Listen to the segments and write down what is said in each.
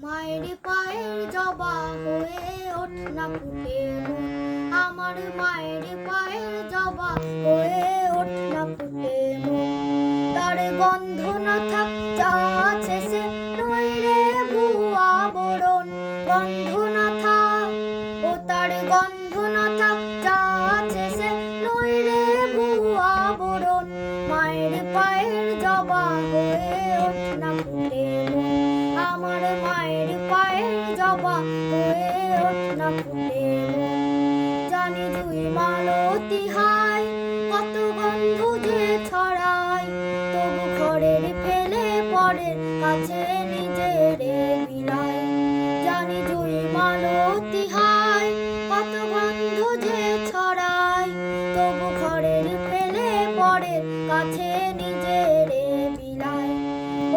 মায়ের পায়ের জবা হয়ে ওঠ না ফুটে মন, আমার মায়ের পায়ের জবা হয়ে ওঠ না ফুটে মন। তার গন্ধ না থাক যা আছে সে নইরে ভুয়া বরণ, গন্ধ না থাক ও তার গন্ধ না থাক যা আছে সে নইরে ভুয়া বরণ। মায়ের পায়ের জবা হয়ে ওঠ না ফুটে মন, আমার মায়ের পায়ের জবা হয়ে ওঠ না ফুটে মন। জানি জুই মালতী হায় কত গন্ধ যে ছড়ায়, তবু ঘরের ফেলে পরের কাছে নিজেরে বিলায়। জানি জুই মালতী হায় কত গন্ধ যে ছড়ায়, তবু ঘরের ফেলে পরের কাছে নিজেরে বিলায়।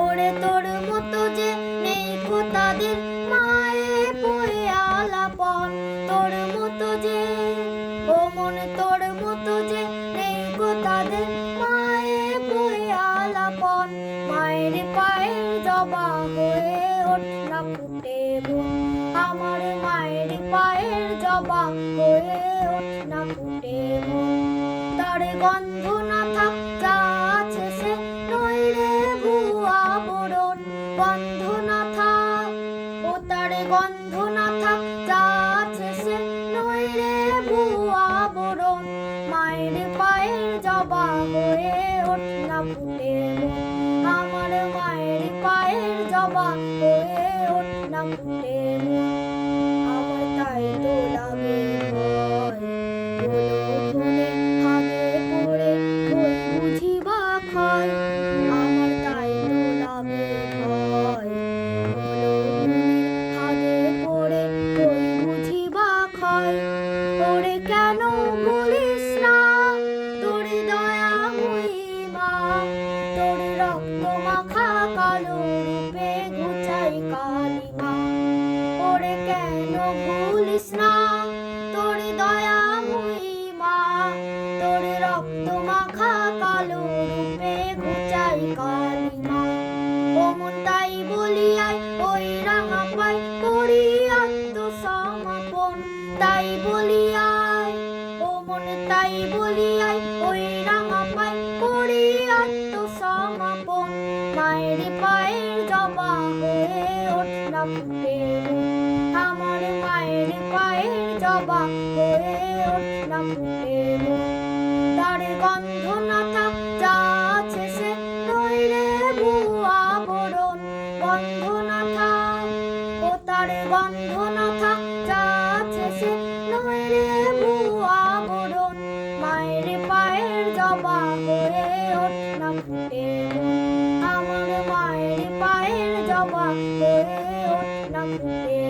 ওরে তোর মতো যে নেই কো তাদের মায়ে পড়ে আলাপন, তোর মতো যে ও মন তোর মতো যে নেই কো তাদের মায়ে পড়ে আলাপন। মায়ের পায়ের জবা হয়ে ওঠ না ফুটে মন, আমার মায়ের পায়ের জবা হয়ে ওঠ না ফুটে মন। তার গন্ধ না থাক যা আছে সে নইরে ভুয়া বরণ, গন্ধ না থাক ও তার গন্ধ না থাক যা আছে সে নইরে ভুয়া বরণ। মায়ের পায়ের জবা হয়ে ওঠ না ফুটে মন, আমার মায়ের পায়ের জবা হয়ে ওঠ না ফুটে মন। আমার তাই তো লাগে ভয়, কোলে ভাগে পড়ে হই বুঝি বা ক্ষয়। আমার তাই তো লাগে ভয়, ভাগে পড়ে হই বুঝি বা ক্ষয়। ওরে কেন বলিস না তোর দয়াময়ী মা, তোর রক্ত মাখা কালো রূপে ঘুচাই কালিমা। ওরে কেন ভুলিস না তোর দয়াময়ী মা, তোর রক্ত মাখা কালো রূপে ঘুচাই কালিমা। ও মন তাই বলিয়াই ওই রাঙা পাই করি আত্মসমর্পণ, তাই বলিয়াই ও মন তাই বলিয়াই ওই রাঙা পাই করি আত্মসমর্পণ। মায়ের পায়ের জবা হয়ে ওঠ না ফুটে মন, আমার মায়ের পায়ের জবা হয়ে ওঠ না ফুটে মন। তার গন্ধ না থাক যা আছে সে নইরে ভুয়া বরণ, গন্ধ না থাক ও তার গন্ধ না থাক যা আছে সে নইরে ভুয়া বরণ। মায়ের পায়ের জবা হয়ে ওঠ না ফুটে মন, আমার মায়ের পায়ের জবা হয়ে ওঠ না ফুটে